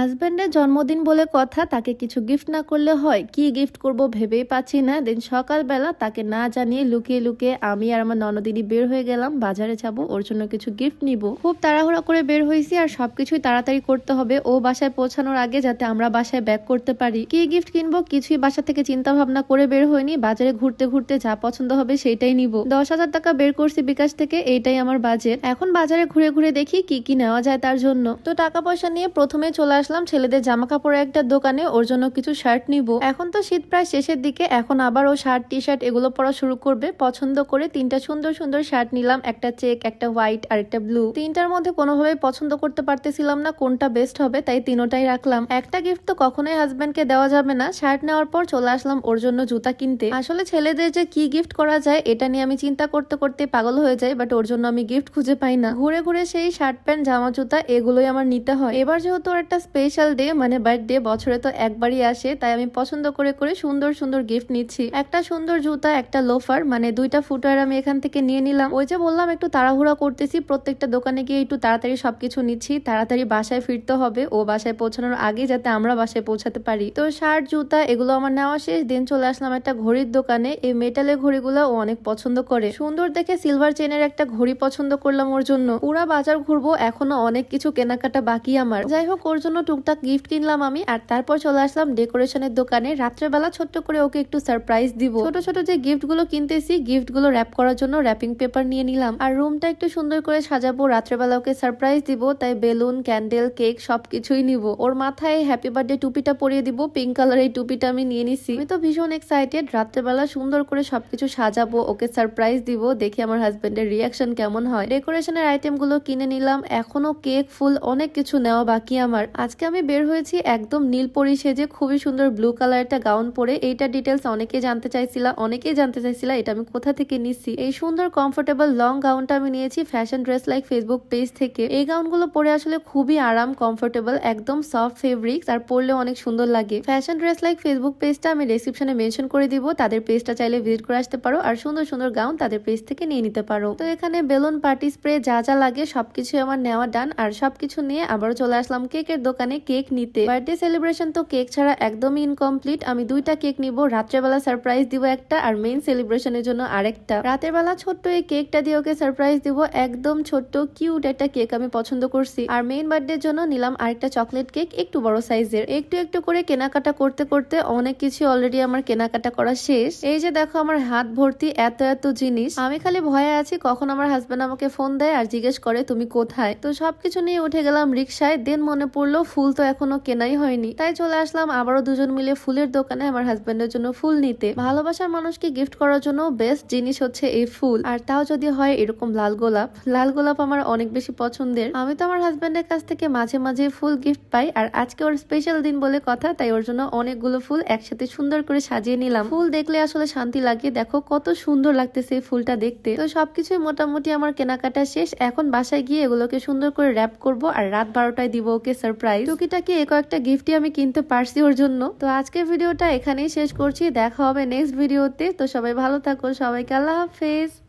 হাজবেন্ডের জন্মদিন বলে কথা, তাকে কিছু গিফট না করলে হয়। কি গিফট করব ভেবেই পাচ্ছি না। দিন সকালবেলা তাকে না জানিয়ে লুকিয়ে লুকিয়ে আমি আর আমার ননদিনী বের হয়ে গেলাম বাজারে যাব, ওর জন্য কিছু গিফট নিব। খুব তাড়াহুড়া করে বের হয়েছি আর সবকিছুই তাড়াতাড়ি করতে হবে ও বাসায় পৌঁছানোর আগে, যাতে আমরা বাসায় ব্যাক করতে পারি। কি গিফট কিনবো কিছুই বাসা থেকে চিন্তা ভাবনা করে বের হয়নি। বাজারে ঘুরতে ঘুরতে যা পছন্দ হবে সেইটাই নিব। 10,000 টাকা বের করছি বিকাশ থেকে, এইটাই আমার বাজেট। এখন বাজারে ঘুরে ঘুরে দেখি কি কি নেওয়া যায় তার জন্য। তো টাকা পয়সা নিয়ে প্রথমে চলে আসলাম ছেলেদের জামা কাপড়ের একটা দোকানে, ওর জন্য কিছু শার্ট নিব। এখন তো শীত প্রায় শেষের দিকে, এখন আবার ও শার্ট টি শার্ট এগুলো পরা শুরু করবে। পছন্দ করে 3টা সুন্দর সুন্দর শার্ট নিলাম, একটা চেক, একটা হোয়াইট আর একটা ব্লু। 3টার মধ্যে কোনোভাবে পছন্দ করতে পারতেছিলাম না কোনটা বেস্ট হবে, তাই 3টাই রাখলাম। একটা গিফট তো কখনোই হাজবেন্ডকে দেওয়া যাবে না। শার্ট নেওয়ার পর চলে আসলাম ওর জন্য জুতা কিনতে। আসলে ছেলেদের যে কি গিফট করা যায় এটা নিয়ে আমি চিন্তা করতে করতে পাগল হয়ে যাই, বাট ওর জন্য আমি গিফট খুঁজে পাই না। ঘুরে ঘুরে সেই শার্ট প্যান্ট জামা জুতা এগুলোই আমার নিতে হয়। এবার যেহেতু ওর একটা স্পেশাল ডে, মানে বার্থডে, বছরে তো একবারই আসে, তাই আমি পছন্দ করে করে সুন্দর সুন্দর গিফট নিচ্ছি। একটা সুন্দর জুতা, একটা লোফার, মানে 2টা ফুটওয়্যার আমি এখান থেকে নিয়ে নিলাম। ওই যে বললাম একটু তাড়াহুড়া করতেছি, প্রত্যেকটা দোকানে গিয়ে একটু তাড়াতাড়ি সবকিছু নিচ্ছি। তাড়াতাড়ি বাসায় ফিরতে হবে ও বাসায় পৌঁছানোর আগে, যাতে আমরা বাসায় পৌঁছাতে পারি। তো শার্ট জুতা এগুলো আমার নেওয়া শেষ। দিন চলে আসলাম একটা ঘড়ির দোকানে। এই মেটালের ঘড়িগুলো ও অনেক পছন্দ করে। সুন্দর দেখে সিলভার চেনের একটা ঘড়ি পছন্দ করলাম ওর জন্য। পুরা বাজার ঘুরবো, এখনো অনেক কিছু কেনাকাটা বাকি আমার। যাই হোক, ওর জন্য টুকটাক গিফট কিনলাম আমি। আর তারপর চলে আসলাম ডেকোরেশনের দোকানে। রাত্রেবেলা ছোট্ট করে ওকে একটু সারপ্রাইজ দিব। ছোট ছোট যে গিফট গুলো কিনতেছি, গিফট গুলো র্যাপ করার জন্য র্যাপিং পেপার নিয়ে নিলাম। আর রুমটা একটু সুন্দর করে সাজাবো, রাত্রেবেলা ওকে সারপ্রাইজ দিব, তাই বেলুন, ক্যান্ডেল, কেক সবকিছুই নিব। ওর মাথায় হ্যাপি বার্থডে টুপিটা পরিয়ে দিব, পিঙ্ক কালার এই টুপিটা আমি নিয়ে নিছি। আমি তো ভীষণ এক্সাইটেড, রাত্রেবেলা সুন্দর করে সবকিছু সাজাবো, ওকে সারপ্রাইজ দিব। দেখি আমার হাজবেন্ডের রিয়াকশন কেমন হয়। ডেকোরেশনের আইটেম গুলো কিনে নিলাম, এখনো কেক, ফুল অনেক কিছু নেওয়া বাকি আমার। আজকে আমি বের হয়েছি একদম নীল পরি সেজে, খুবই সুন্দর ব্লু কালার একটা গাউন পরে। এইটা ডিটেলস অনেকেই জানতে চাইছিলা এটা আমি কোথা থেকে নিচ্ছি। এই সুন্দর কমফোর্টেবল লং গাউনটা আমি নিয়েছি fashion dress like Facebook page থেকে। এই গাউনগুলো পরে আসলে খুবই আরাম, কমফোর্টেবল, একদম সফট ফেব্রিক্স, আর পরলে অনেক সুন্দর লাগে। ফ্যাশন ড্রেস লাইক ফেসবুক পেজটা আমি ডেসক্রিপশনে মেনশন করে দিব, তাদের পেজটা চাইলে ভিজিট করে আসতে পারো। আর সুন্দর সুন্দর গাউন তাদের পেজ থেকে নিয়ে নিতে পারো। তো এখানে বেলুন, পার্টি স্প্রে যা যা লাগে সবকিছু আমার নেওয়া ডান। আর সবকিছু নিয়ে আবারও চলে আসলাম কেকের দোকানে কেক নিতে। বার্থডে সেলিব্রেশন তো কেক ছাড়া একদমই ইনকমপ্লিট। আমি 2টা কেক নিব, রাত্রেবেলা সারপ্রাইজ দিব একটা, আর মেইন সেলিব্রেশনের জন্য আরেকটা। রাতের বেলা ছোট্ট এই কেকটা দিয়ে ওকে সারপ্রাইজ দিব, একদম ছোট্ট কিউট একটা কেক আমি পছন্দ করছি। আর মেইন বার্থডের জন্য নিলাম আরেকটা চকলেট কেক, একটু বড় সাইজের। একটু একটু করে কেনাকাটা করতে করতে অনেক কিছু অলরেডি আমার কেনাকাটা করা শেষ। এই যে দেখো আমার হাত ভর্তি এত এত জিনিস। আমি খালি ভয়ে আছি কখন আমার হাজবেন্ড আমাকে ফোন দেয় আর জিজ্ঞেস করে তুমি কোথায়। তো সবকিছু নিয়ে উঠে গেলাম রিক্সায়। দেন মনে পড়লো ফুল তো এখনো কেনাই হয়নি, তাই চলে আসলাম আবারও দুজন মিলে ফুলের দোকানে আমার হাজবেন্ডের জন্য ফুল নিতে। ভালোবাসার মানুষকে গিফট করার জন্য বেস্ট জিনিস হচ্ছে এই ফুল, আর তাও যদি হয় এরকম লাল গোলাপ। লাল গোলাপ আমার অনেক বেশি পছন্দের। আমি তো আমার হাজবেন্ডের কাছ থেকে মাঝে মাঝে ফুল গিফট পাই, আর আজকে ওর স্পেশাল দিন বলে কথা, তাই ওর জন্য অনেকগুলো ফুল একসাথে সুন্দর করে সাজিয়ে নিলাম। ফুল দেখলে আসলে শান্তি লাগে, দেখো কত সুন্দর লাগতেছে এই ফুলটা দেখতে। তো সবকিছুই মোটামুটি আমার কেনাকাটা শেষ। এখন বাসায় গিয়ে এগুলোকে সুন্দর করে র্যাপ করব, আর রাত 12টায় দিব ওকে সারপ্রাইজ। টুকিটাকি কয়েকটা গিফটই আমি কিনতে পারছি ওর জন্য। তো আজকের ভিডিওটা এখানেই শেষ করছি, দেখা হবে নেক্সট ভিডিওতে। তো সবাই ভালো থাকো, সবাইকে আল্লাহ হাফেজ।